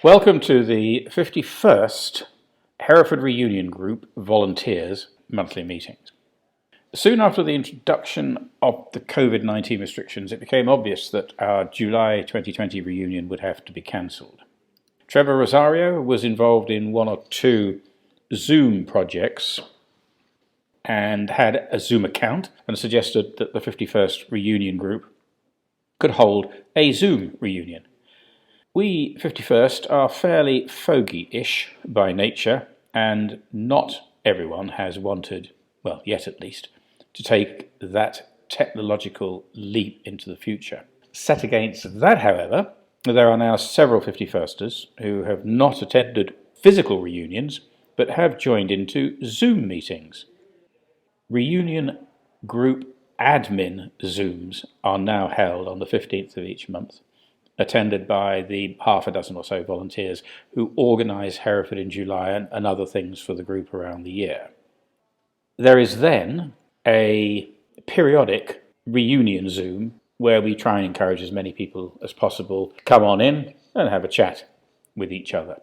Welcome to the 51st Hereford Reunion Group Volunteers monthly meetings. Soon after the introduction of the COVID-19 restrictions, it became obvious that our July 2020 reunion would have to be cancelled. Trevor Rosario was involved in one or two Zoom projects and had a Zoom account and suggested that the 51st Reunion Group could hold a Zoom reunion. We 51st are fairly fogey-ish by nature, and not everyone has wanted, well, yet at least, to take that technological leap into the future. Set against that, however, there are now several 51sters who have not attended physical reunions, but have joined into Zoom meetings. Reunion group admin Zooms are now held on the 15th of each month, attended by the half a dozen or so volunteers who organise Hereford in July and other things for the group around the year. There is then a periodic reunion Zoom where we try and encourage as many people as possible to come on in and have a chat with each other.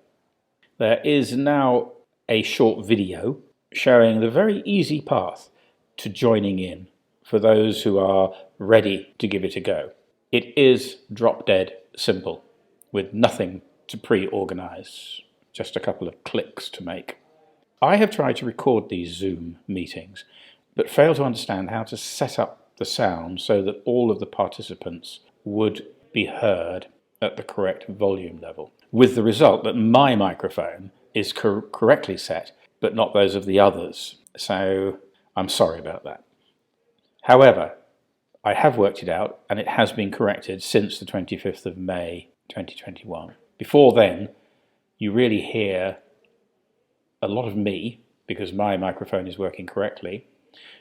There is now a short video showing the very easy path to joining in for those who are ready to give it a go. It is drop dead simple, with nothing to pre-organise, just a couple of clicks to make. I have tried to record these Zoom meetings, but failed to understand how to set up the sound so that all of the participants would be heard at the correct volume level, with the result that my microphone is correctly set, but not those of the others. So I'm sorry about that. However, I have worked it out, and it has been corrected since the 25th of May 2021. Before then, you really hear a lot of me, because my microphone is working correctly,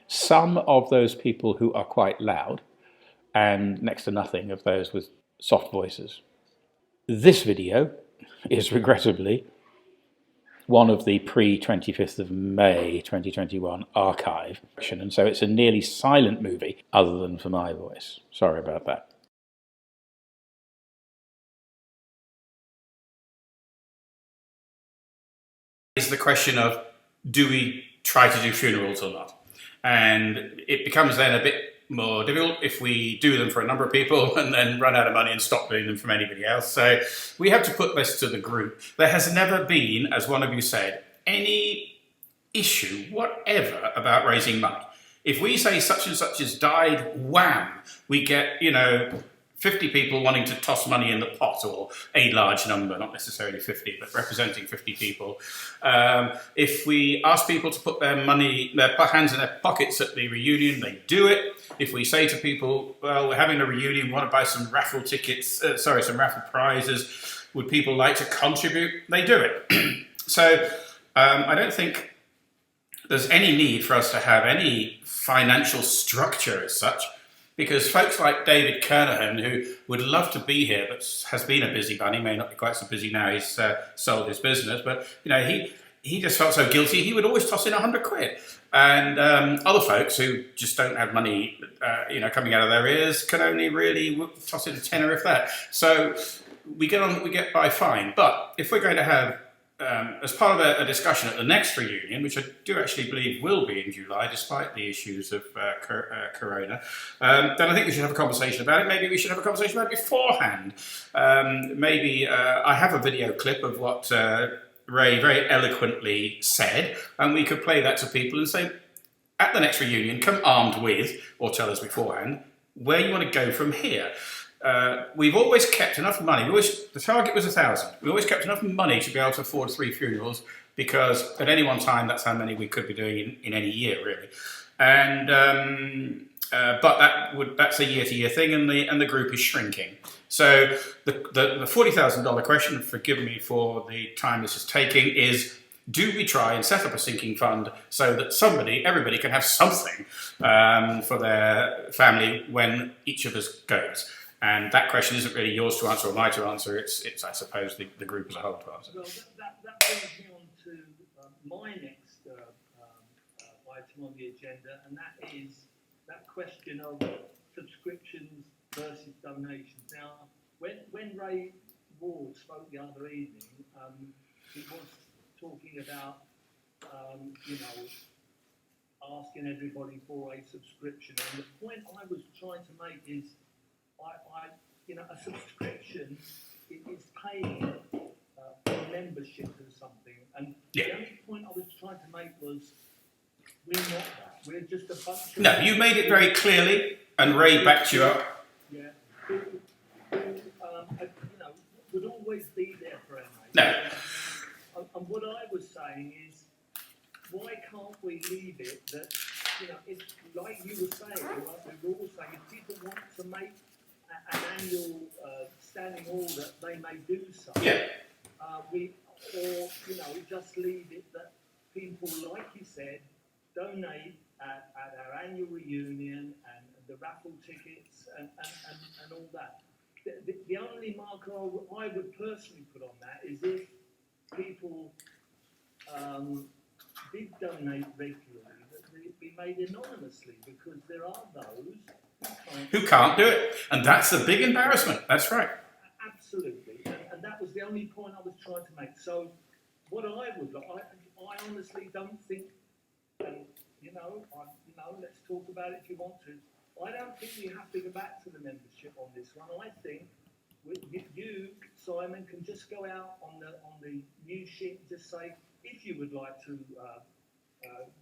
some of those people who are quite loud, and next to nothing of those with soft voices. This video is regrettably one of the pre-25th of May 2021 archive, and so it's a nearly silent movie other than for my voice. Sorry about that. Is the question of, do we try to do funerals or not? And it becomes then a bit more difficult if we do them for a number of people and then run out of money and stop doing them from anybody else. So we have to put this to the group. There has never been, as one of you said, any issue whatever about raising money. If we say such and such has died, wham, we get, 50 people wanting to toss money in the pot, or a large number, not necessarily 50, but representing 50 people. If we ask people to put their hands in their pockets at the reunion, they do it. If we say to people, well, we're having a reunion, we want to buy some raffle tickets, some raffle prizes, would people like to contribute? They do it. So I don't think there's any need for us to have any financial structure as such, because folks like David Kernahan, who would love to be here but has been a busy bunny, may not be quite so busy now, he's sold his business, but he just felt so guilty he would always toss in £100. And other folks who just don't have money coming out of their ears can only really toss in a tenner, if that. So we get by fine. But if we're going to have as part of a discussion at the next reunion, which I do actually believe will be in July, despite the issues of Corona, then I think we should have a conversation about it. Maybe we should have a conversation about it beforehand. Maybe I have a video clip of what Ray very eloquently said, and we could play that to people and say, at the next reunion, come armed with, or tell us beforehand, where you want to go from here. We've always kept enough money. The target was 1,000. We always kept enough money to be able to afford 3 funerals, because at any one time that's how many we could be doing in any year, really. And but that's a year-to-year thing, and the group is shrinking. So the $40,000 question, forgive me for the time this is taking, is: do we try and set up a sinking fund so that everybody can have something for their family when each of us goes? And that question isn't really yours to answer or mine to answer. It's I suppose, the group as a whole to answer. Well, that brings me on to my next item on the agenda, and that is that question of subscriptions versus donations. Now, when Ray Ward spoke the other evening, he was talking about, you know, asking everybody for a subscription. And the point I was trying to make is, you know, a subscription is paying for a membership or something. And the only point I was trying to make was, we're not that. We're just a bunch of... No, you made it very clearly, and Ray backed you up. Yeah. Who, you know, would always be there for our mates. No. And what I was saying is, why can't we leave it that, you know, it's like you were saying, like we were all saying, if people want to make an annual standing order, they may do so. Yeah. Or, you know, just leave it that people, like you said, donate at our annual reunion and the raffle tickets and all that. The only marker I would personally put on that is if people did donate regularly, that it be made anonymously, because there are those who can't do it. And that's a big embarrassment. That's right. Absolutely. And that was the only point I was trying to make. So what I would like, I honestly don't think, you know, let's talk about it if you want to. I don't think we have to go back to the membership on this one. I think you, Simon, can just go out on the news sheet and just say, if you would like to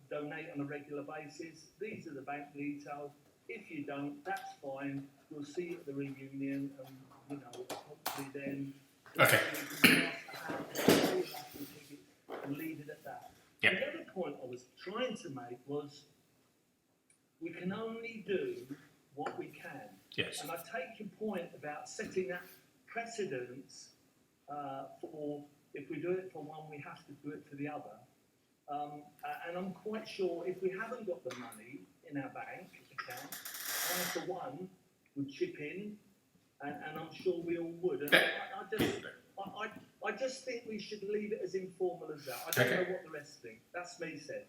donate on a regular basis, these are the bank details. If you don't, that's fine. We'll see you at the reunion, and you know, hopefully then. Okay. And leave it at that. Yep. The other point I was trying to make was, we can only do what we can. Yes. And I take your point about setting that precedence for, if we do it for one, we have to do it for the other. And I'm quite sure if we haven't got the money in our bank account, I, for one, would chip in, and I'm sure we all would. And I just think we should leave it as informal as that. I don't know what the rest think. That's me said.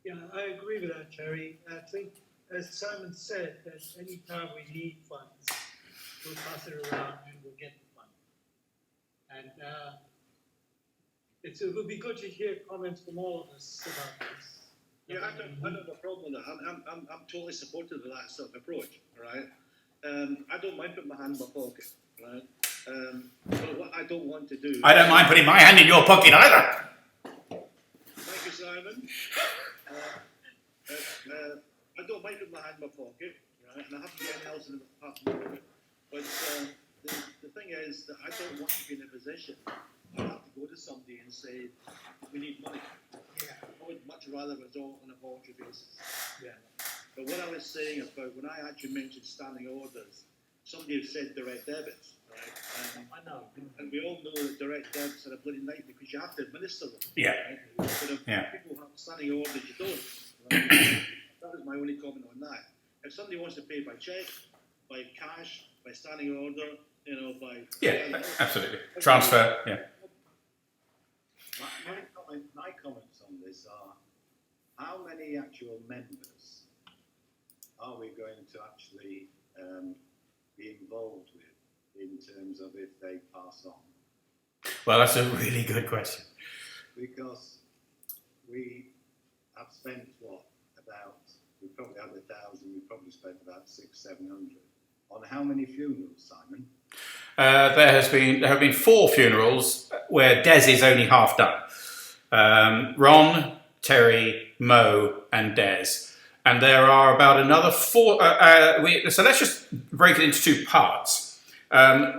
Yeah, I agree with that, Terry. I think, as Simon said, that any time we need funds, we'll pass it around and we'll get the money. And it would be good to hear comments from all of us about this. Yeah, I don't have a problem with that. I'm totally supportive of that sort of approach, right? I don't mind putting my hand in my pocket, right? But what I don't want to do... I don't mind putting my hand in your pocket either. Thank you, Simon. I don't mind putting my hand in my pocket, right? And I haven't got anything else in the pocket. But the thing is that I don't want to be in a position where I have to go to somebody and say, we need money. Yeah. I would much rather result on a voluntary basis. Yeah. But what I was saying about, when I actually mentioned standing orders, somebody said direct debits, right? I know. And we all know that direct debits are a bloody nightmare because you have to administer them. Yeah. Right? But if Yeah. people have standing orders, you don't. Right? That was my only comment on that. If somebody wants to pay by cheque, by cash, by standing order, you know, by... Yeah, absolutely. Transfer, yeah. My comments on this are, how many actual members are we going to actually be involved with in terms of if they pass on? Well, that's a really good question. Because we have spent, we probably had 1,000, we probably spent about 600-700. On how many funerals, Simon? There have been 4 funerals where Des is only half done. Ron, Terry, Mo, and Des. And there are about another 4. So let's just break it into 2 parts.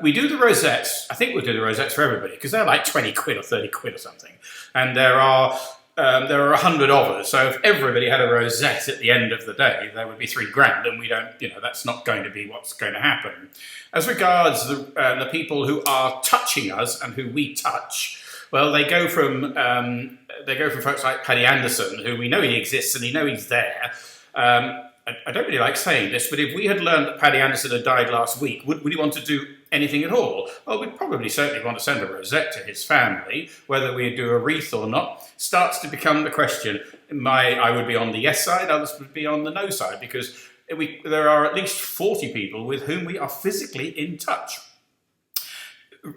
We do the rosettes. I think we'll do the rosettes for everybody because they're like 20 quid or 30 quid or something. And there are 100 of us. So if everybody had a rosette at the end of the day, there would be $3,000, and we don't. That's not going to be what's going to happen. As regards the people who are touching us and who we touch, well, they go from folks like Paddy Anderson, who we know he exists and we know he's there. I don't really like saying this, but if we had learned that Paddy Anderson had died last week, would he want to do anything at all? Well, we'd probably certainly want to send a rosette to his family. Whether we do a wreath or not starts to become the question. I would be on the yes side, others would be on the no side, because there are at least 40 people with whom we are physically in touch.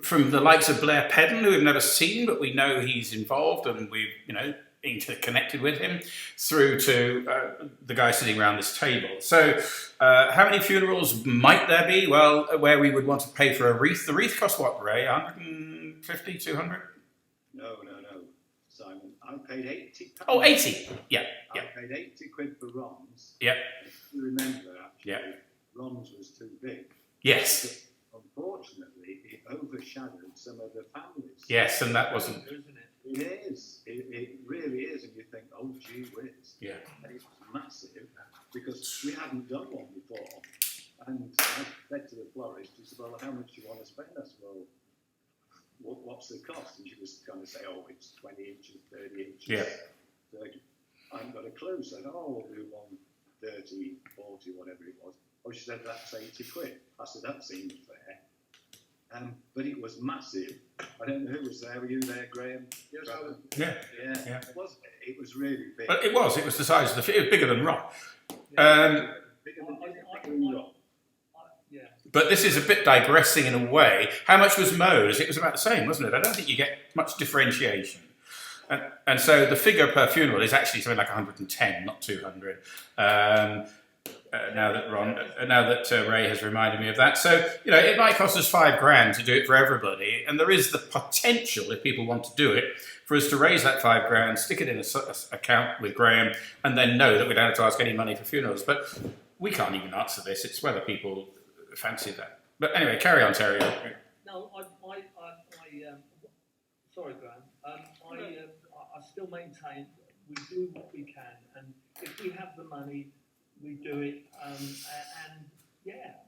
from the likes of Blair Pedden, who we've never seen, but we know he's involved and we've, interconnected with him, through to the guy sitting around this table. So how many funerals might there be? Well, where we would want to pay for a wreath. The wreath costs what, Ray? 150, 200? No, Simon. I paid £80. Oh, 80. Yeah. I paid 80 quid for Ron's. Yep. If you remember, actually, Yep. Ron's was too big. Yes. But unfortunately, it overshadowed some of the families. Yes, and that wasn't... Isn't it? It is. It really is. And you think, oh, gee whiz. Yeah. And it was massive because we hadn't done one before. And I said to the florist, she said, well, how much do you want to spend? I said, well, what's the cost? And she was going to say, oh, it's 20 inches, 30 inches. Yeah. 30. I haven't got a clue. So I said, oh, we'll do 130, 40, whatever it was. Oh, she said, that's 80 quid. I said, that seems fair. But it was massive. I don't know who was there. Were you there, Graham? Yes, I was. Yeah. Yeah. It was really big. But it was the size of it was bigger than Ron. Bigger than Rock. Yeah. But this is a bit digressing in a way. How much was Mo's? It was about the same, wasn't it? I don't think you get much differentiation. And so the figure per funeral is actually something like 110, not 200. Now that Ray has reminded me of that. So, it might cost us £5,000 to do it for everybody. And there is the potential, if people want to do it, for us to raise that £5,000, stick it in an account with Graham, and then know that we don't have to ask any money for funerals. But we can't even answer this. It's whether people fancy that. But anyway, carry on, Terry. No, sorry, Graham. I still maintain we do what we can, and if we have the money, we do it.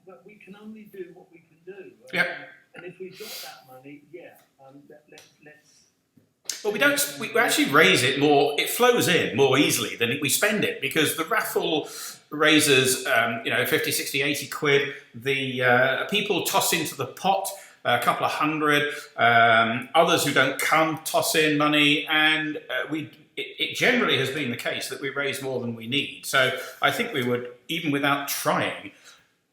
But we can only do what we can do. Yep. And if we've got that money, let's. Well, we actually raise it more, it flows in more easily than we spend it, because the raffle raises, 50, 60, 80 quid. The people toss into the pot a couple of hundred. Others who don't come toss in money, and it generally has been the case that we raise more than we need. So I think we would, even without trying,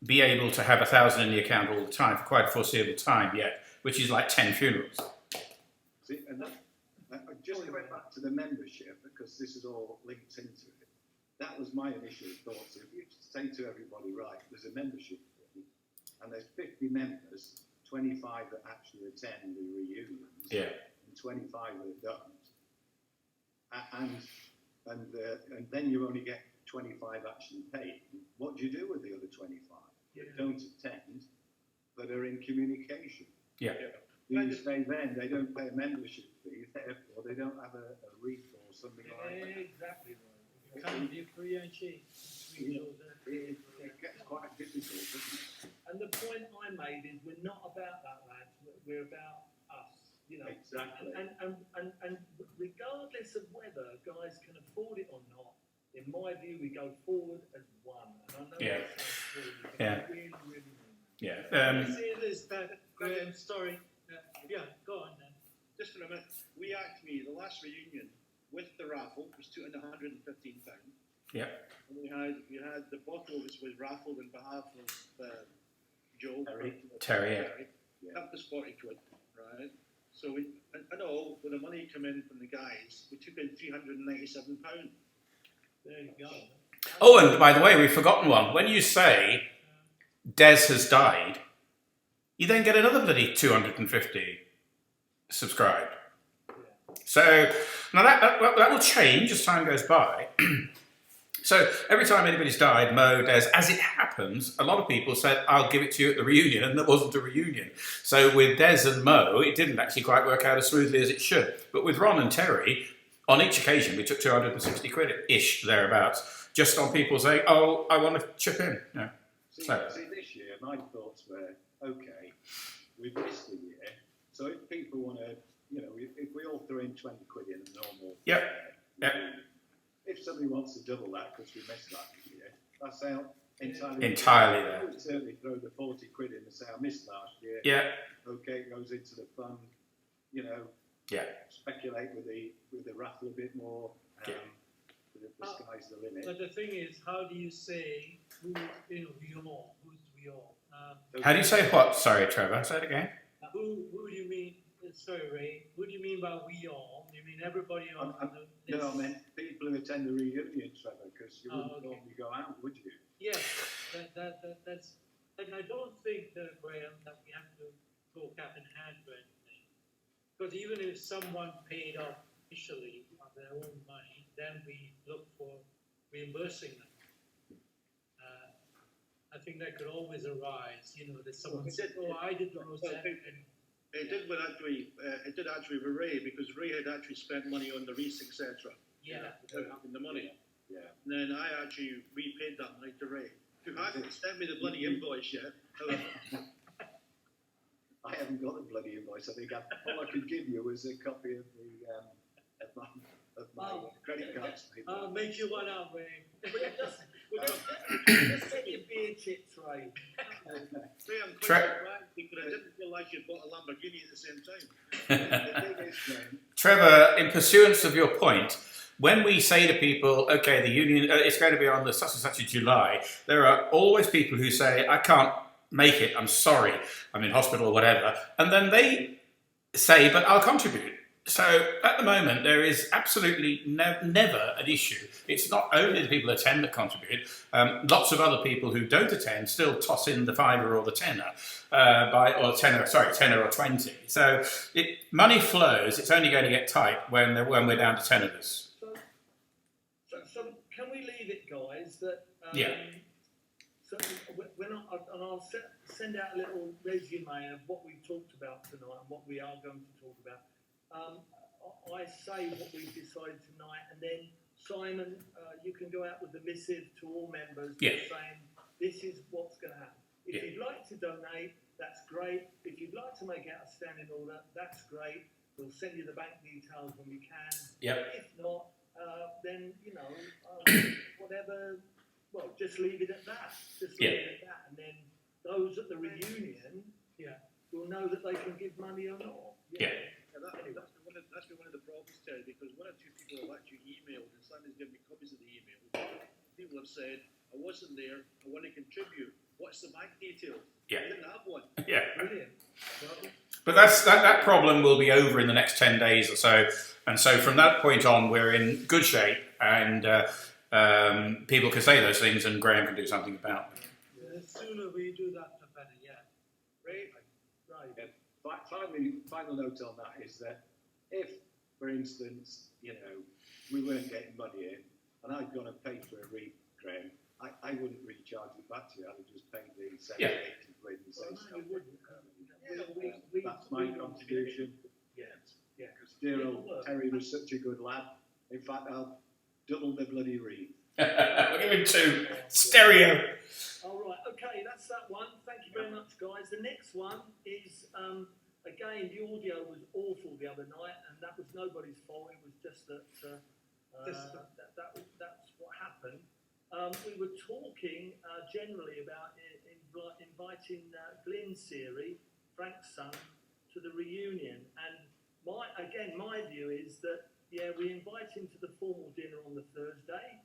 be able to have 1,000 in the account all the time for quite a foreseeable time yet, which is like 10 funerals. See, and just going back to the membership, because this is all linked into it, that was my initial thought. So if you say to everybody, right, there's a membership fee, and there's 50 members, 25 that actually attend the reunions, and 25 that don't, and then you only get 25 actually paid. What do you do with the other 25 that don't attend, but are in communication? Yeah. Do you say then they don't pay a membership fee, therefore they don't have a wreath or something like that? Exactly right. Can't be free and cheap. It gets quite difficult, doesn't it? And the point I made is we're not about that, lads. We're about us. Exactly. And regardless of whether guys can afford it or not, in my view, we go forward as one. And I know that sounds silly, but I really, really mean that. Yeah. See, there's that Graham story. Go on then. Just for a minute, the last reunion with the raffle was £215. Yeah. And we had the bottle which was raffled on behalf of Joe. Terry. That was 40 quid, right? So I know when the money came in from the guys, we took in £397. There you go. Oh, and by the way, we've forgotten one. When you say Des has died, you then get another bloody 250 subscribed. So now that will change as time goes by. So every time anybody's died, Mo, Des, as it happens, a lot of people said, I'll give it to you at the reunion, and there wasn't a reunion. So with Des and Mo, it didn't actually quite work out as smoothly as it should. But with Ron and Terry, on each occasion, we took 260 quid-ish, thereabouts, just on people saying, oh, I want to chip in. Yeah. See, this year, my thoughts were, okay, we've missed a year, so if people want to, if we all throw in 20 quid in a normal if somebody wants to double that because we missed that year, that's out entirely there. I would certainly throw the 40 quid in and say, I missed last year. Yeah. Okay, it goes into the fund, speculate with the raffle a bit more. The sky's the limit. But the thing is, how do you say who's we all? How do you say what? Sorry, Trevor, say it again. Who do you mean? Sorry, Ray. Who do you mean by we all? You mean everybody on the list? No, I mean people who attend the reunion, Trevor, because you wouldn't okay. normally go out, would you? Yes, that's. And I don't think, Graham, that we have to go cap in hand for anything. Because even if someone paid off initially of their own money, then we look for reimbursing them. I think that could always arise, you know, that someone said, "Oh, I did the rosette." It did actually with Ray, because Ray had actually spent money on the wreaths, etc. Yeah. Without having the money. Yeah. And then I actually repaid that money to Ray. Who hasn't sent me the bloody invoice yet. I haven't got the bloody invoice. I think all I could give you was a copy of my credit card statement. I'll make you one out, Ray. Just take your beer chips, Ray. Ray, I'm quite surprised because I didn't realise you bought a Lamborghini at the same time. Trevor, in pursuance of your point, when we say to people, okay, the union, it's going to be on the such and such of July, there are always people who say, I can't make it, I'm sorry, I'm in hospital or whatever. And then they say, but I'll contribute. So at the moment, there is absolutely never an issue. It's not only the people who attend that contribute. Lots of other people who don't attend still toss in the fiver or the tenner, tenner or 20. So money flows. It's only going to get tight when we're down to 10 of us. So can we leave it, guys? That yeah. So I'll send out a little resume of what we've talked about tonight and what we are going to talk about. I say what we've decided tonight, and then Simon, you can go out with the missive to all members saying this is what's going to happen. If you'd like to donate, that's great. If you'd like to make out a standing order, that's great. We'll send you the bank details when we can. Yep. If not, then whatever. Well, just leave it at that. Just leave it at that, and then those at the reunion, will know that they can give money or not. That's been one of the problems, Terry, because one or two people have actually emailed, and Simon's given me copies of the email. People have said, I wasn't there, I want to contribute. What's the bank details? Yeah. I didn't have one. Yeah. Brilliant. But that problem will be over in the next 10 days or so. And so from that point on, we're in good shape, and people can say those things, and Graham can do something about them. The sooner we do that, the better, Right. Final note on that is that if, for instance, we weren't getting money in, and I'd gone and paid for a wreath, Graham, I wouldn't really charge it back to you. I would just pay the 70, 80 quid and say, that's my contribution. Because dear old Terry was such a good lad. In fact, I'll double the bloody wreath. We'll give him 2. Stereo. All right, okay, that's that one. Thank you very much, guys. The next one is, again, the audio was awful the other night, and that was nobody's fault. It was just that's what happened. We were talking generally about inviting Glyn Seary, Frank's son, to the reunion. And my view is that, we invite him to the formal dinner on the Thursday,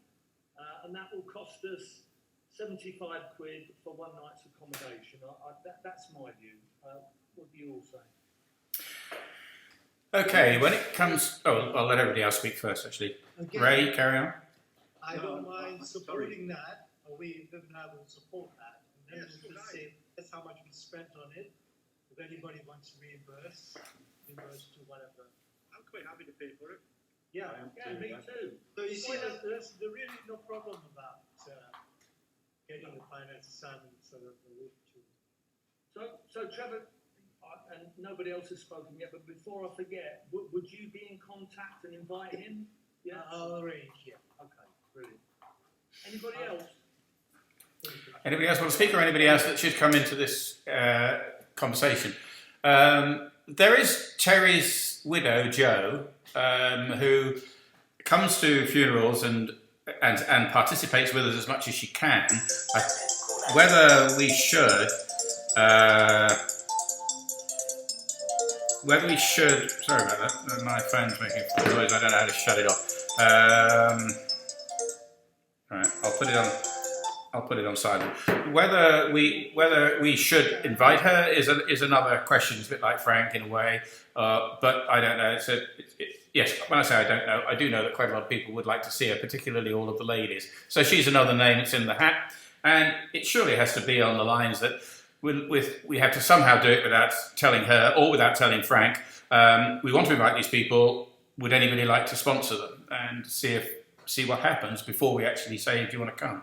and that will cost us 75 quid for one night's accommodation. That's my view. What do you all say? Okay, when it comes... Oh, I'll let everybody else speak first, actually. Okay. Ray, carry on. I don't mind supporting that, or we even have to support that. And then we'll just say that's how much we spent on it. If anybody wants to reimburse to whatever. I'm quite happy to pay for it. Yeah, me too. So you see, there's really no problem about getting the finance assignment sort of the route to. So Trevor, and nobody else has spoken yet, but before I forget, would you be in contact and invite him? Yeah, I'll arrange. Yeah. Okay, brilliant. Anybody else? Anybody else want to speak, or anybody else that should come into this conversation? There is Terry's widow, Jo, who comes to funerals and participates with us as much as she can. Whether we should, sorry about that, my phone's making noise, I don't know how to shut it off. Alright, I'll put it on. I'll put it on silent. Whether we should invite her is another question. It's a bit like Frank in a way, but I don't know. Yes, when I say I don't know, I do know that quite a lot of people would like to see her, particularly all of the ladies. So she's another name that's in the hat, and it surely has to be on the lines that we have to somehow do it without telling her or without telling Frank. We want to invite these people. Would anybody like to sponsor them and see what happens before we actually say, do you want to come?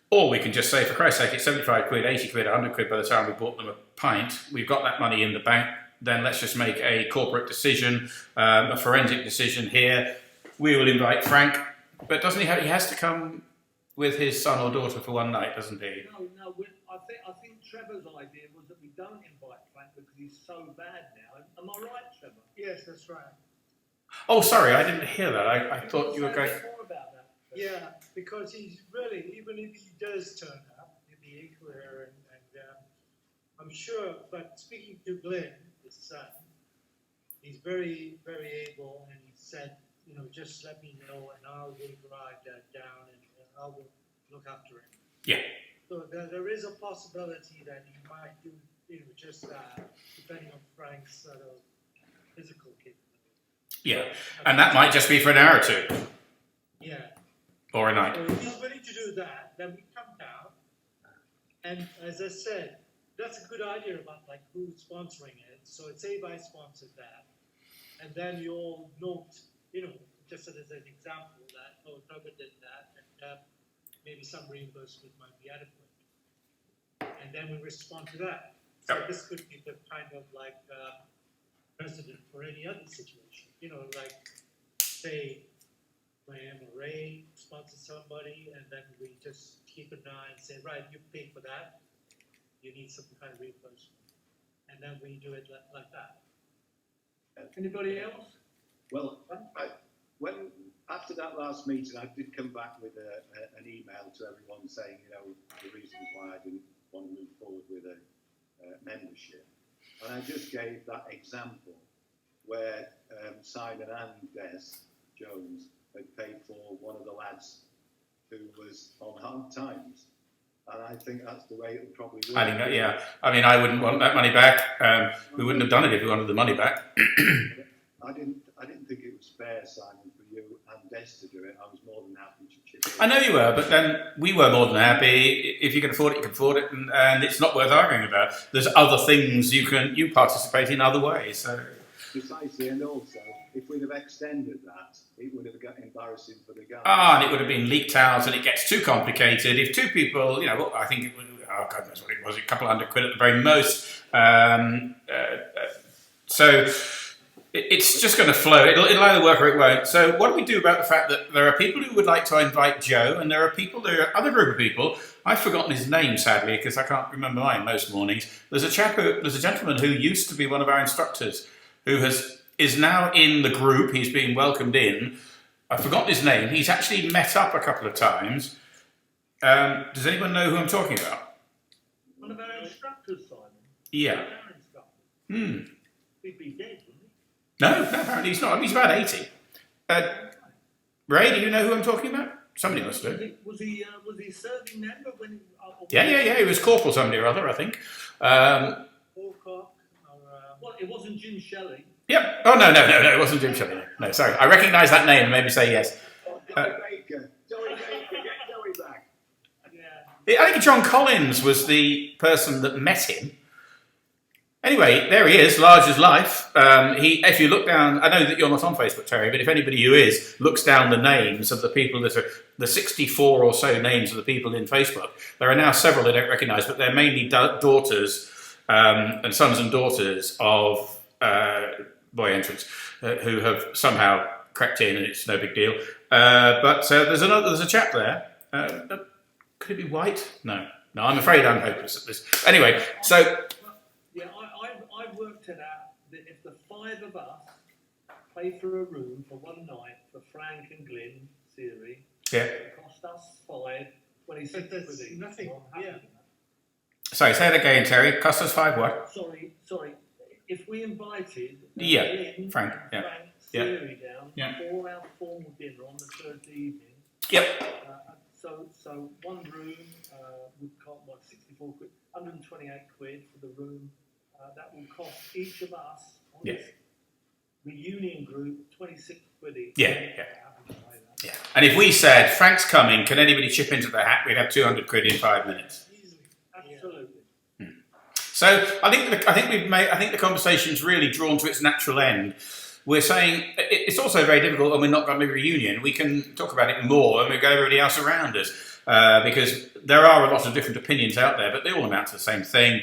Or we can just say, for Christ's sake, it's 75 quid, 80 quid, 100 quid by the time we bought them a pint. We've got that money in the bank. Then let's just make a corporate decision, a forensic decision here. We will invite Frank, but doesn't he has to come with his son or daughter for one night, doesn't he? No. I think Trevor's idea was that we don't invite Frank because he's so bad now. Am I right, Trevor? Yes, that's right. Oh, sorry, I didn't hear that. I thought you were going... More about that. Yeah, because he's really, even if he does turn up, he'll be equal and I'm sure, but speaking to Glenn, his son, he's very, very able, and he said, just let me know and I will write that down and I will look after him. Yeah. So there is a possibility that he might do, just that, depending on Frank's sort of physical capability. Yeah, and that might just be for an hour or two. Yeah. Or a night. So if he's willing to do that, then we come down. And as I said, that's a good idea about like who's sponsoring it. So it's say I sponsored that. And then you all note, just as an example that, Trevor did that, and maybe some reimbursement might be adequate. And then we respond to that. So this could be the kind of like precedent for any other situation. Like say Graham or Ray sponsor somebody, and then we just keep an eye and say, right, you pay for that. You need some kind of reimbursement, and then we do it like that. Anybody else? Well, after that last meeting, I did come back with an email to everyone saying, the reasons why I didn't want to move forward with a membership. And I just gave that example where Simon and Des Jones had paid for one of the lads who was on hard times. And I think that's the way it would probably work. I think that, yeah. I mean, I wouldn't want that money back. We wouldn't have done it if we wanted the money back. I didn't think it was fair, Simon, for you and Des to do it. I was more than happy to chip in. I know you were, but then we were more than happy. If you can afford it, you can afford it, and it's not worth arguing about. There's other things you participate in other ways. So. Precisely, and also, if we'd have extended that, it would have got embarrassing for the guys. And it would have been leaked out, and it gets too complicated. If two people, I think it was, God knows what it was, a couple hundred quid at the very most. So it's just going to flow. It'll either work or it won't. So what do we do about the fact that there are people who would like to invite Joe, and there are other group of people. I've forgotten his name, sadly, because I can't remember mine most mornings. There's a gentleman who used to be one of our instructors, who is now in the group. He's been welcomed in. I've forgotten his name. He's actually met up a couple of times. Does anyone know who I'm talking about? One of our instructors, Simon. Yeah. One of our instructors. He'd be dead, wouldn't he? No, apparently he's not. He's about 80. Ray, do you know who I'm talking about? Somebody must do. Was he serving member when? Yeah. He was corporal somebody or other, I think. Well, it wasn't Jim Shelley. Yep. Oh, no, it wasn't Jim Shelley. No, sorry. I recognise that name and made me say yes. Joey Baker, get Joey back. Yeah. I think John Collins was the person that met him. Anyway, there he is, large as life. If you look down, I know that you're not on Facebook, Terry, but if anybody who is looks down the names of the people that are the 64 or so names of the people in Facebook, there are now several I don't recognise, but they're mainly daughters and sons and daughters of Boy Entrants who have somehow crept in, and it's no big deal. But there's a chap there. Could it be White? No, I'm afraid I'm hopeless at this. Anyway, so. Yeah, I worked it out that if the five of us pay for a room for one night for Frank and Glenn Seary, it cost us £26 quid each. Nothing. Yeah. Sorry, say it again, Terry. Cost us £5 what? Sorry. If we invited Glenn, Frank Seary down for our formal dinner on the Thursday evening. Yep. So So one room would cost, 64 quid, 128 quid for the room. That will cost each of us on Yeah. this reunion group 26 quid each. Yeah, yeah. Happy to pay that. Yeah. And if we said, Frank's coming, can anybody chip into the hat? We'd have 200 quid in 5 minutes. Easily. Absolutely. So I think the conversation's really drawn to its natural end. We're saying it's also very difficult when we're not going to be a reunion. We can talk about it more and we've got everybody else around us because there are a lot of different opinions out there, but they all amount to the same thing.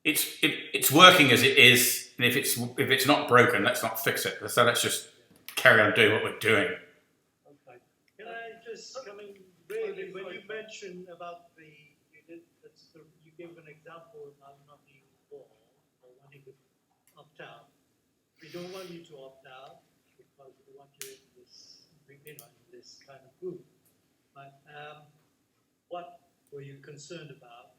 It's working as it is, and if it's not broken, let's not fix it. So let's just carry on doing what we're doing. Okay. Can I just come in really when you mentioned about you gave an example about not being involved or wanting to opt out. We don't want you to opt out because we want you in this kind of group. But what were you concerned about?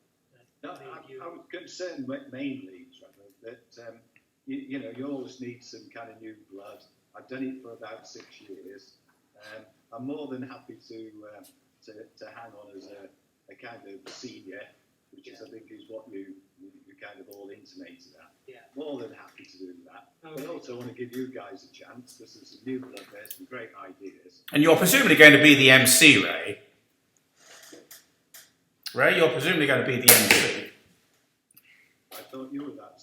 No, I was concerned mainly, Trevor, that you always need some kind of new blood. I've done it for about 6 years. I'm more than happy to hang on as a kind of senior, which is I think is what you kind of all intimated at. Yeah. More than happy to do that. Okay. But I also want to give you guys a chance because there's some new blood there, some great ideas. And you're presumably going to be the MC, Ray. Ray, you're presumably going to be the MC. I thought you were that,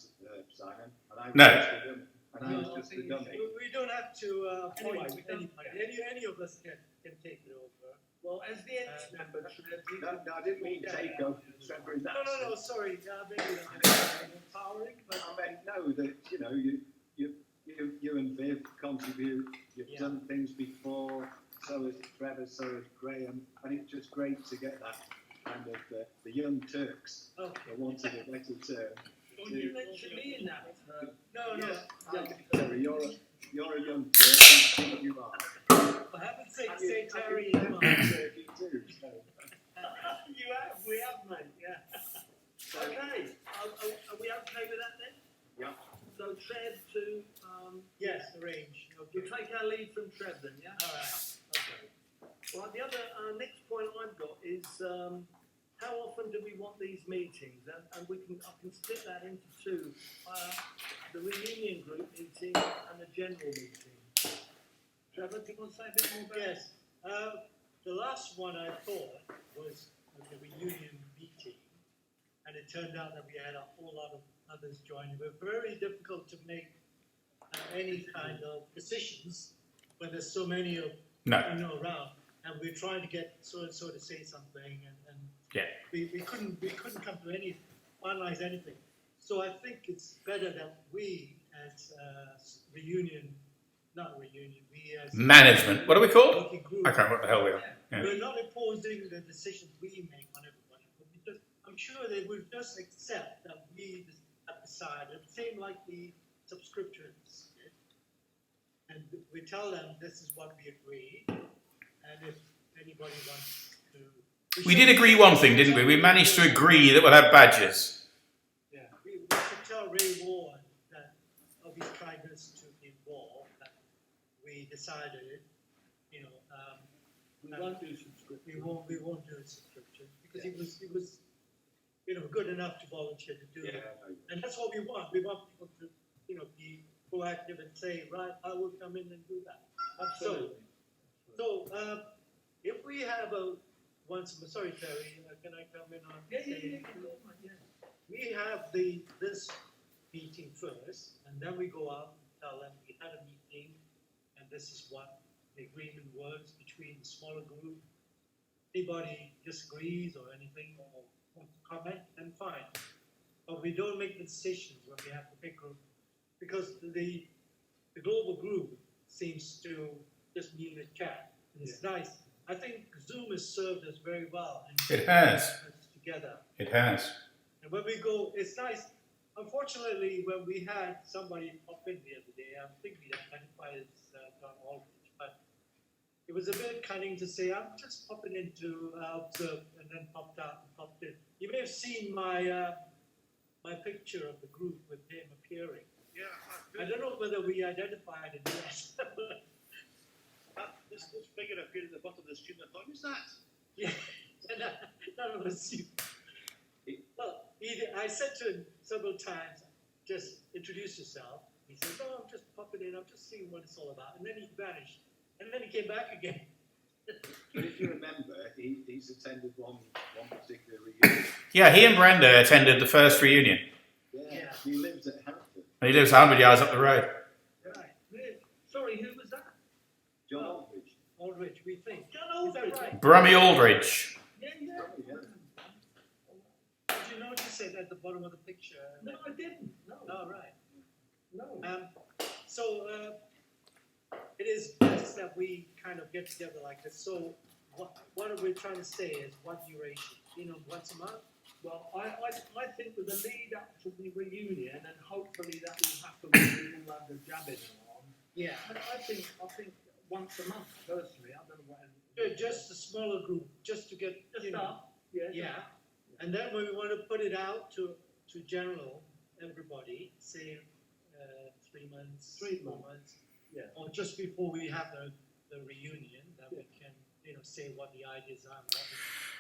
Simon. And I was No. just the dummy. And I was just the dummy. We don't have to Anyway, appoint anybody. Any of us can take it over. Well, as the ex-member, Trev, you No, I didn't mean take over Trevor in that No, sense. sorry. Maybe that's empowering, but I meant no, that you and Viv contribute. You've done things before. So has Trevor. So has Graham. And it's just great to get that kind of the young Turks, for want of a better term. Well, you mentioned me in that. no. Yes, Terry, you're a young Turk. You are. For heaven's sake, say I Terry. can Turkey too. So. We have, mate, yeah. Okay, are we okay with that then? Yeah. So Trev to, Yes, arrange. we'll take our lead from Trev then, yeah? All right. Okay. Well, the other, next point I've got is, how often do we want these meetings? And I can split that into two, the reunion group meeting and the general meeting. Trevor, do you want to say a bit more about it? Yes. The last one I thought was the reunion meeting, and it turned out that we had a whole lot of others joining. It was very difficult to make any kind of decisions when there's so many of around, and we're trying to get so and so to say something, and we couldn't come to finalize anything. So I think it's better that we as we as Management. What are we called? working group, I can't remember what the hell we are. Yeah. we're not imposing the decisions we make on everybody, but I'm sure they will just accept that we have decided, same like the subscriptions did, and we tell them this is what we agreed, and if anybody wants to... We did agree one thing, didn't we? We managed to agree that we'll have badges. Yeah, we should tell Ray Ward that of his kindness to be involved, that we decided, We won't do subscription. we won't do a subscription because he was good enough to volunteer to do it, and that's what we want. We want people to be proactive and say, right, I will come in and do that. Absolutely. So if we have sorry Terry, can I come in on? Yeah. We have this meeting first, and then we go out and tell them we had a meeting, and this is what the agreement was between the smaller group. Anybody disagrees or anything or wants to comment, then fine. But we don't make the decisions when we have the big group, because the global group seems to just meet a chat. It's nice. I think Zoom has served us very well. It has. Together. It has. And when we go, it's nice. Unfortunately, when we had somebody pop in the other day, I think we identified as John Aldrich, but it was a bit cunning to say, I'm just popping in to observe, and then popped out and popped in. You may have seen my my picture of the group with him appearing. Yeah, I don't know whether we identified it yet. this figure appeared at the bottom of the screen. I thought, who's that? Yeah. none of us knew. Well, I said to him several times, just introduce yourself. He said, "No, I'm just popping in. I'm just seeing what it's all about." And then he vanished. And then he came back again. But if you remember, he's attended one particular reunion. Yeah, he and Brenda attended the first reunion. Yeah. He lives at Hereford. He lives 100 yards up the road. Right. Sorry, who was that? John Aldridge. Aldridge, we think. John Aldridge. Is that right? Brummy Aldridge. Yeah. Did you notice it at the bottom of the picture? No, I didn't. No. Oh, right. No. So it is best that we kind of get together like this. So what we're trying to say is what duration? Once a month? Well, I think with the lead up to the reunion, and hopefully that will happen when we all have the jabbing on. Yeah. I think once a month, personally. I don't know what. Just a smaller group, just to get Start. Yeah. Yeah. And then we want to put it out to general everybody, say 3 months, 4 months, Yeah. or just before we have the reunion, that we can say what the ideas are.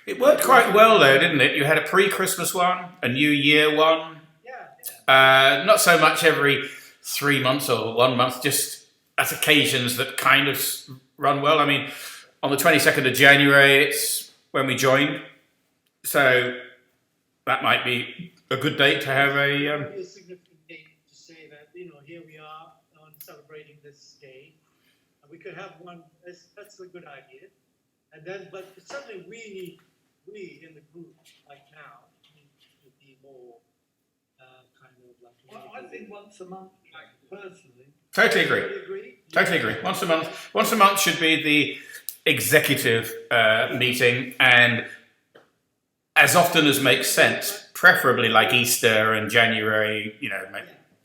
It worked quite well though, didn't it? You had a pre-Christmas one, a New Year one. Yeah. Not so much every 3 months or 1 month, just at occasions that kind of run well. I mean, on the 22nd of January, it's when we joined. So that might be a good date to have a... It would be a significant date to say that, here we are on celebrating this day. And we could have one, that's a good idea. And then, but certainly we in the group, like now, need to be more kind of like... Well, I think once a month, personally. Totally agree. Everybody agree? Totally agree. Once a month should be the executive meeting, and as often as makes sense, preferably like Easter and January,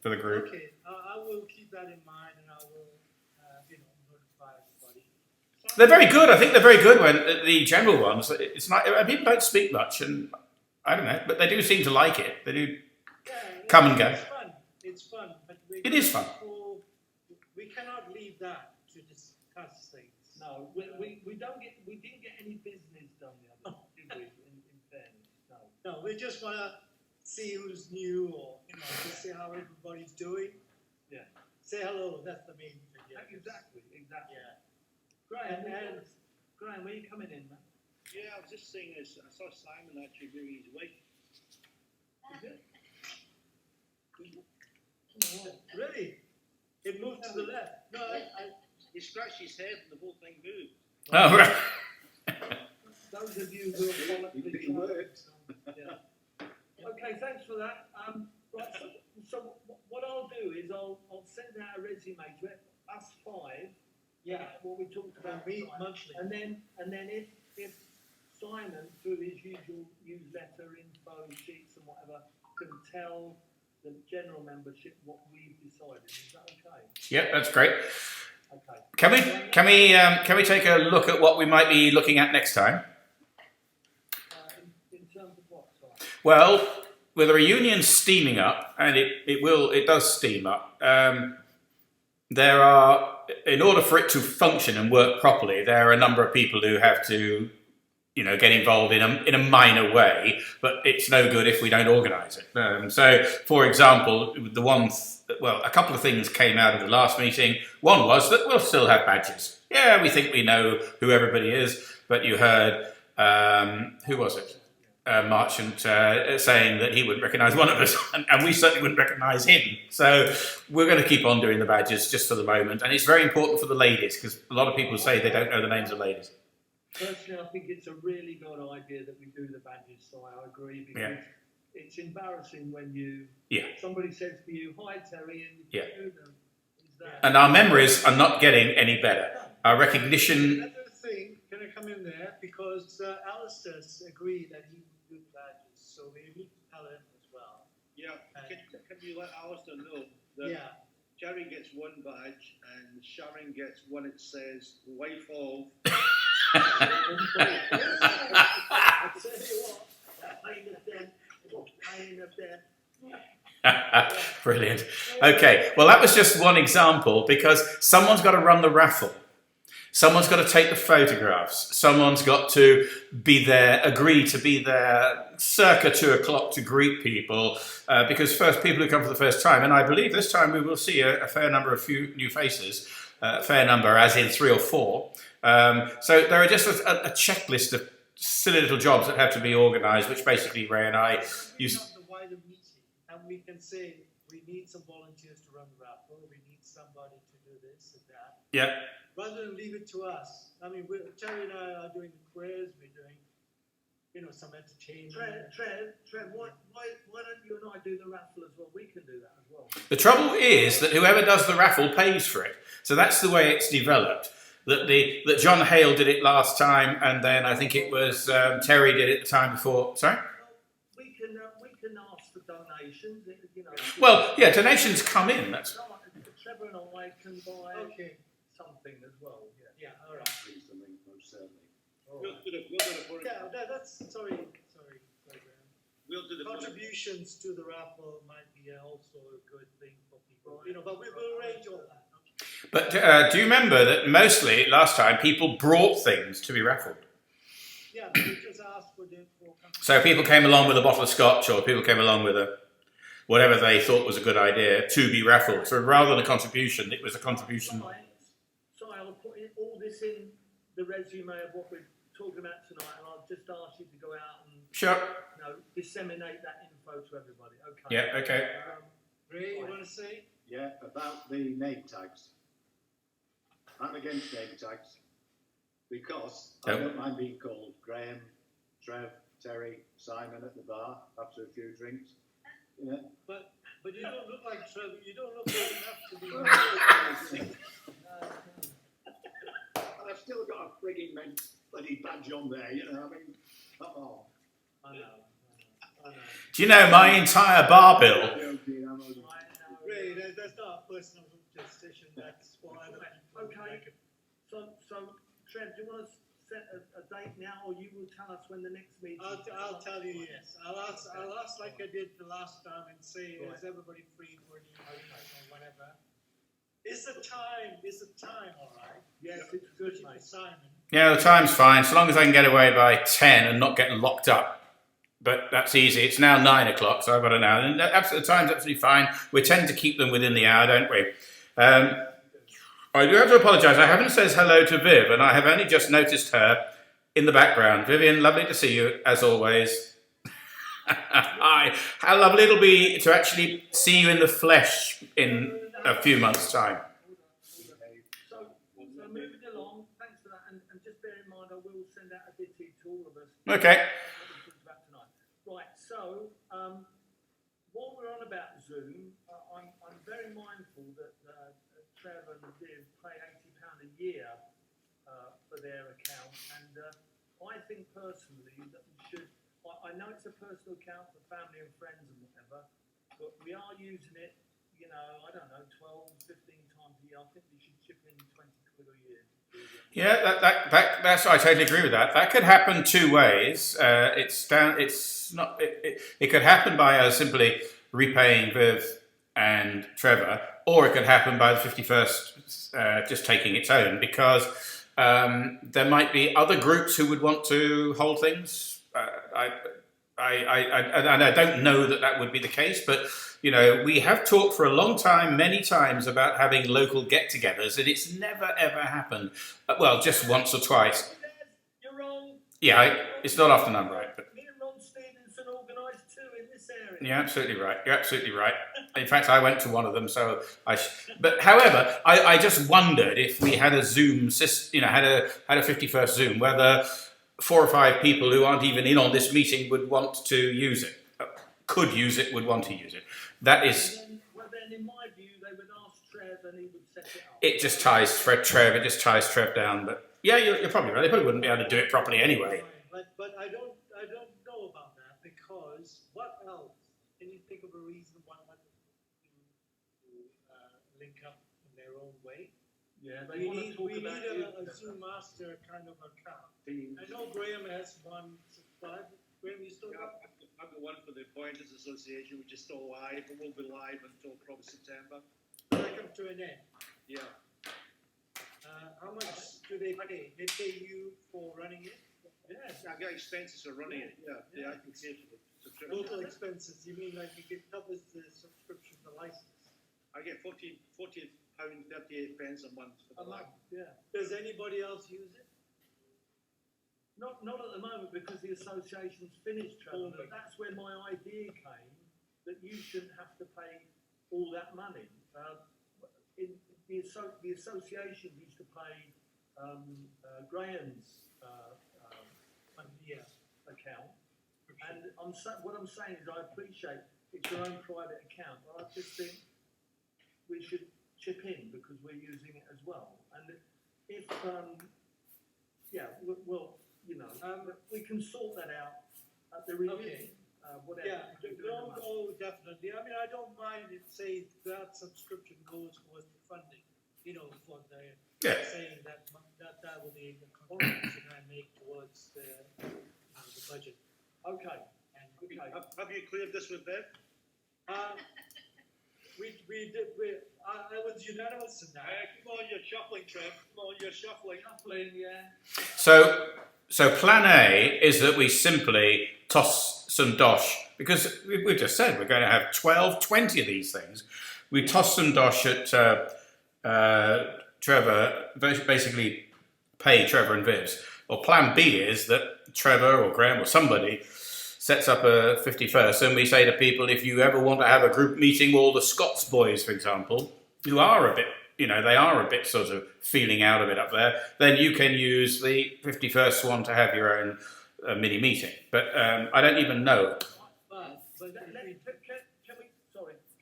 for the group. Okay, I will keep that in mind, and I will, notify everybody. They're very good. I think they're very good when the general ones. It's not. People don't speak much, and I don't know, but they do seem to like it. They do come and go. It's fun, but It is fun. We cannot leave that to discuss things. No, we didn't get any business done the other day, did we? In fairness, no. No, we just want to see who's new, or just see how everybody's doing. Yeah. Say hello. That's the main thing. Yeah. Exactly. Yeah. Graham, where are you coming in, man? Yeah, I was just saying this. I saw Simon actually do his weight. Is it? Really? It moved to the left. No, He scratched his head and the whole thing moved. Oh, right. Those of you who are following It worked. Yeah. Okay, thanks for that. Right, so what I'll do is I'll send out a resume to us 5. Yeah. What we talked about meet tonight. monthly. And then if Simon, through his usual newsletter, info sheets and whatever, can tell the general membership what we've decided. Is that okay? Yep, that's great. Okay. Can we take a look at what we might be looking at next time? In terms of what? Sorry. Well, with the reunion steaming up, and it does steam up. There are, in order for it to function and work properly, there are a number of people who have to, get involved in a minor way. But it's no good if we don't organise it. So, for example, a couple of things came out of the last meeting. One was that we'll still have badges. Yeah, we think we know who everybody is, but you heard, who was it? Marchant saying that he wouldn't recognise one of us, and we certainly wouldn't recognise him. So we're going to keep on doing the badges just for the moment, and it's very important for the ladies, because a lot of people say they don't know the names of ladies. Personally, I think it's a really good idea that we do the badges, so I agree, because it's embarrassing when somebody says to you, "Hi Terry," and you don't know them. Is that? And our memories are not getting any better. Our recognition... Another thing, can I come in there? Because Alistair's agreed that he would do the badges, so we need to tell him as well. Yeah, can you let Alistair know that Jerry gets one badge and Sharon gets one that says "Wife of." I tell you what, pain of death. Brilliant. Okay, well that was just one example, because someone's got to run the raffle. Someone's got to take the photographs. Someone's got to be there, agree to be there circa 2 o'clock to greet people, because first people who come for the first time, and I believe this time we will see a fair number of new faces, fair number as in 3 or 4. So there are just a checklist of silly little jobs that have to be organised, which basically Ray and I use. The wider meeting, and we can say we need some volunteers to run the raffle, we need somebody to do this and that. Yeah. Rather than leave it to us. I mean, Terry and I are doing the quiz, we're doing, some entertainment. Trev, why don't you and I do the raffle as well? We can do that as well. The trouble is that whoever does the raffle pays for it. So that's the way it's developed. That John Hale did it last time, and then I think it was Terry did it the time before. Sorry? We can ask for donations. Well, yeah, donations come in. That's. Trevor and I can buy something as well. Yeah, all right. Please, I mean, most certainly. We'll do the Yeah, that's sorry, Graham. We'll do the Contributions to the raffle might be also a good thing for people, but we will arrange all that. But do you remember that mostly last time people brought things to be raffled? Yeah, we just asked for the. So people came along with a bottle of scotch, or people came along with whatever they thought was a good idea to be raffled. So rather than a contribution, it was a contribution. So I'll put all this in the resume of what we're talking about tonight, and I'll just ask you to go out and disseminate that info to everybody. Okay. Yeah. Okay. Ray, you want to say? Yeah, about the name tags. I'm against name tags because I don't mind being called Graham, Trev, Terry, Simon at the bar after a few drinks. Yeah. But you don't look like Trevor. You don't look old enough to be. And I've still got a frigging bloody badge on there, I mean, come on. I know. Do you know my entire bar bill? Ray, that's not a personal decision. That's why. Okay. So Trev, do you want to set a date now, or you will tell us when the next meeting? I'll tell you yes. I'll ask like I did the last time and say, is everybody free for an email or whatever? Is the time all right? Yes, it's good, mate. Simon. Yeah, the time's fine, so long as I can get away by 10 and not get locked up. But that's easy. It's now 9 o'clock, so I've got an hour. And the time's absolutely fine. We tend to keep them within the hour, don't we? I do have to apologise. I haven't said hello to Viv, and I have only just noticed her in the background. Vivian, lovely to see you, as always. Hi. How lovely it'll be to actually see you in the flesh in a few months' time. So moving along, thanks for that, and just bear in mind I will send out a ditty to all of us. Okay. Right, so while we're on about Zoom, I'm very mindful that Trev and Viv pay £80 a year for their account, and I think personally that we should. I know it's a personal account for family and friends and whatever, but we are using it. I don't know, 12, 15 times a year. I think we should chip in 20 quid a year. Yeah, that's. I totally agree with that. That could happen 2 ways. It could happen by us simply repaying Viv and Trevor, or it could happen by the 51st just taking its own, because there might be other groups who would want to hold things. I don't know that would be the case, but we have talked for a long time, many times, about having local get-togethers, and it's never ever happened. Well, just once or twice. You're wrong. Yeah, it's not often I'm right, but. Me and Ron Stevenson organised 2 in this area. You're absolutely right. You're absolutely right. In fact, I went to one of them, so But however, I just wondered if we had a Zoom system, had a 51st Zoom, whether 4 or 5 people who aren't even in on this meeting would want to use it, could use it, would want to use it. That is. Well, then, in my view, they would ask Trev, and he would set it up. It just ties Trev. It just ties Trev down. But yeah, you're probably right. They probably wouldn't be able to do it properly anyway. But I don't know about that, because what else? Can you think of a reason why one to link up in their own way? Yeah, We need a Zoom master kind of account. I know Graham has one subscribed. Graham, you still got? I've got one for the Pointers Association, which is still live, and will be live until probably September. That comes to an end. Yeah. How much do they pay? They pay you for running it? Yeah, I get expenses for running it. Yeah, I can pay for the subscription. Total expenses, you mean like it covers the subscription, the license? I get £40.38 a month for the license. Yeah. Does anybody else use it? Not at the moment because the association's finished, Trevor, but that's where my idea came that you shouldn't have to pay all that money. The association used to pay Graham's account, and what I'm saying is I appreciate it's your own private account, but I just think we should chip in because we're using it as well. And if we can sort that out at the reunion. Okay. Whatever. Yeah, definitely. I mean, I don't mind if, say, that subscription goes towards the funding, for the, saying that will be the contribution I make towards the budget. Okay. And Have you cleared this with Bev? we did, I was unanimous in that. Come on, you're shuffling, Trev. Come on, you're shuffling. Shuffling, yeah. So plan A is that we simply toss some dosh, because we've just said we're going to have 12, 20 of these things. We toss some dosh at Trevor, basically pay Trevor and Vivs. Or plan B is that Trevor or Graham or somebody sets up a 51st and we say to people, if you ever want to have a group meeting with all the Scots boys, for example, who are a bit, they are a bit sort of feeling out of it up there, then you can use the 51st one to have your own mini meeting. But I don't even know. But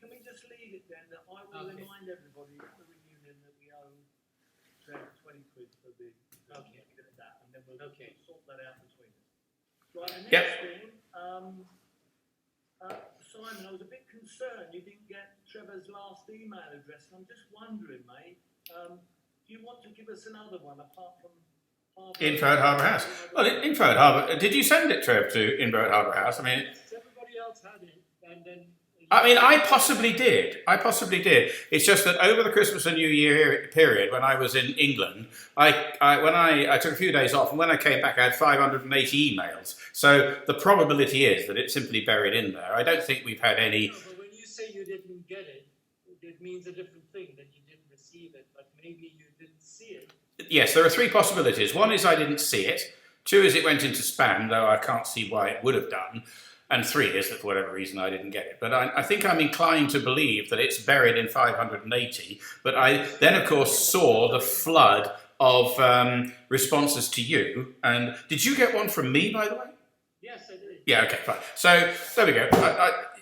can we just leave it then that I will remind everybody at the reunion that we owe 20 quid for the that, and then we'll sort that out between us. Right, and next thing, Simon, I was a bit concerned you didn't get Trevor's last email address, and I'm just wondering, mate, do you want to give us another one apart from Info at Harbour House. Well, Info at Harbour. Did you send it, Trev, to Info at Harbour House? I mean, everybody else had it, and then. I possibly did. It's just that over the Christmas and New Year period, when I was in England, I took a few days off, and when I came back, I had 580 emails. So the probability is that it's simply buried in there. I don't think we've had any. No, but when you say you didn't get it, it means a different thing, that you didn't receive it, but maybe you didn't see it. Yes, there are three possibilities. One is I didn't see it. Two is it went into spam, though I can't see why it would have done. And three is that for whatever reason I didn't get it. But I think I'm inclined to believe that it's buried in 580. But I then, of course, saw the flood of responses to you. And did you get one from me, by the way? Yes, I did. Yeah, okay, fine. So there we go.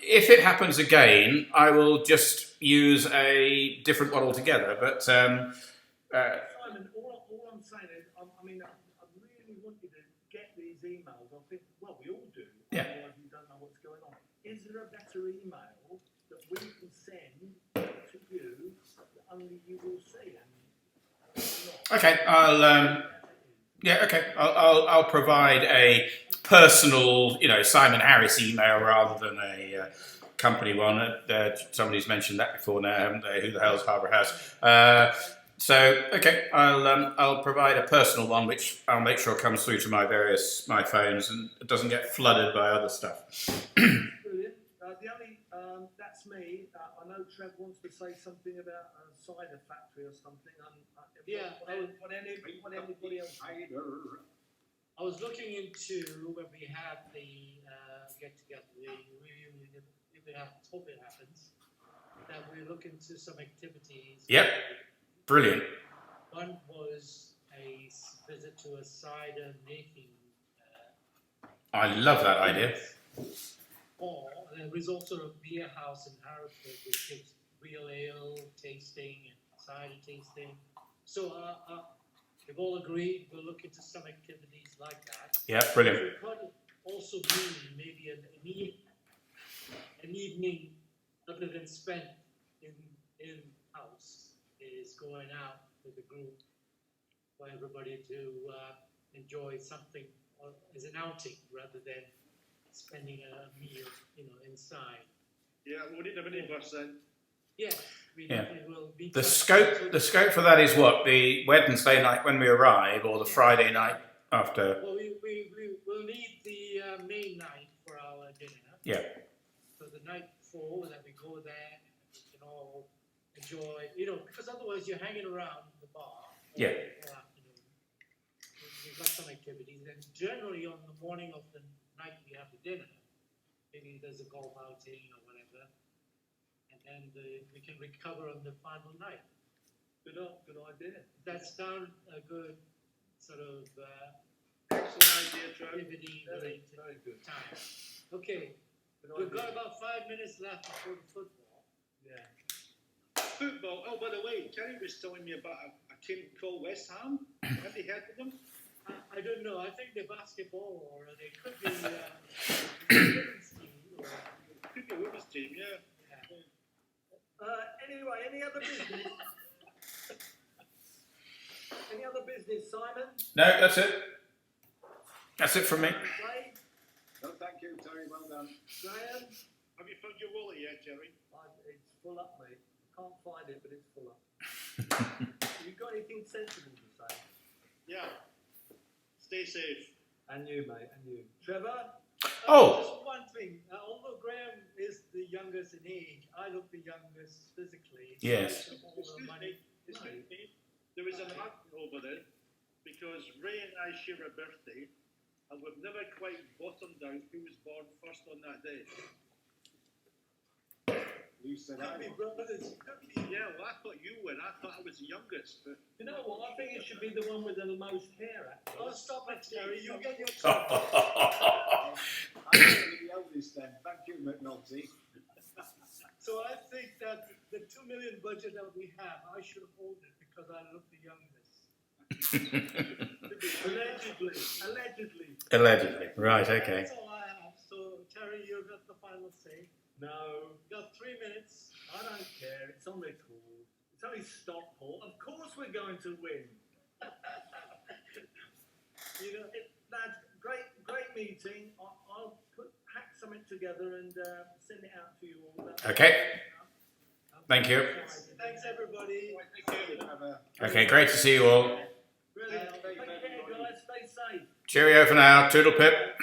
If it happens again, I will just use a different one altogether. But Simon, all I'm saying is, I really want you to get these emails. I think, well, we all do. Yeah. Otherwise, we don't know what's going on. Is there a better email that we can send to you that only you will see? okay, I'll provide a personal, Simon Harris email rather than a company one. Somebody's mentioned that before now, haven't they? Who the hell's Harbour House? I'll provide a personal one, which I'll make sure comes through to my phones and it doesn't get flooded by other stuff. Brilliant. That's me. I know Trev wants to say something about a cider factory or something. What anybody else? I was looking into when we have the get-together, the reunion, if it happens, hope it happens, that we look into some activities. Yep. Brilliant. One was a visit to a cider making. I love that idea. Or there is also a beer house in Hereford which gives real ale tasting and cider tasting. So we've all agreed we'll look into some activities like that. Yeah, brilliant. It could also be maybe an evening other than spent in house is going out with a group for everybody to enjoy something as an outing rather than spending a meal, inside. Yeah, we need a minibus then. Yeah. Yeah. It will be The scope for that is what, the Wednesday night when we arrive, or the Friday night after? Well, we will need the main night for our dinner. Yeah. So the night before, that we go there, and we can all enjoy, you know, because otherwise you're hanging around the bar all Yeah. afternoon. We've got some activities, and generally on the morning of the night we have the dinner, maybe there's a golf outing or whatever, and we can recover on the final night. Good idea. That sounds a good sort of Excellent idea, Trout. activity-related Very good. time. Okay, Good we've idea. got about 5 minutes left before the football. Yeah. Football. Oh, by the way, Kerry was telling me about a team called West Ham. Have you heard of them? I don't know. I think they're basketball, or they could be women's team. Or, Could be a women's team, yeah. Anyway, any other business? Any other business, Simon? No, that's it. That's it from me. Wade? No, thank you, Terry. Well done. Graham? Have you found your wallet yet, Jerry? It's full up, mate. Can't find it, but it's full up. You got anything sensible to say? Yeah. Stay safe. And you, mate, and you. Trevor? Oh. Just one thing. Although Graham is the youngest in age, I look the youngest physically. So Yes. I have all the Excuse money. me. Excuse me. There was an argument over it because Ray and I share a birthday, and we've never quite bottomed out who was born first on that day. You said I Could be was. brothers. Could be. Yeah, well, I thought you were. I thought I was the youngest, but You know what? I think it should be the one with the most hair, actually. Oh, stop it, Terry. You get your I'm going to be the eldest then. Thank you, McNulty. So I think that the 2 million budget that we have, I should hold it because I look the youngest. Allegedly. Allegedly. Right, okay. That's all I have. So Terry, you've got the final say. No, You got 3 minutes. I don't care. It's on record. It's only Stockport. Of course we're going to win. You know, lads, great meeting. I'll hack something together and send it out to you all. Okay. Thank you. Thanks, everybody. Okay, great to see you all. Brilliant. Take care, guys. Stay safe. Cheerio for now. Toodle pip.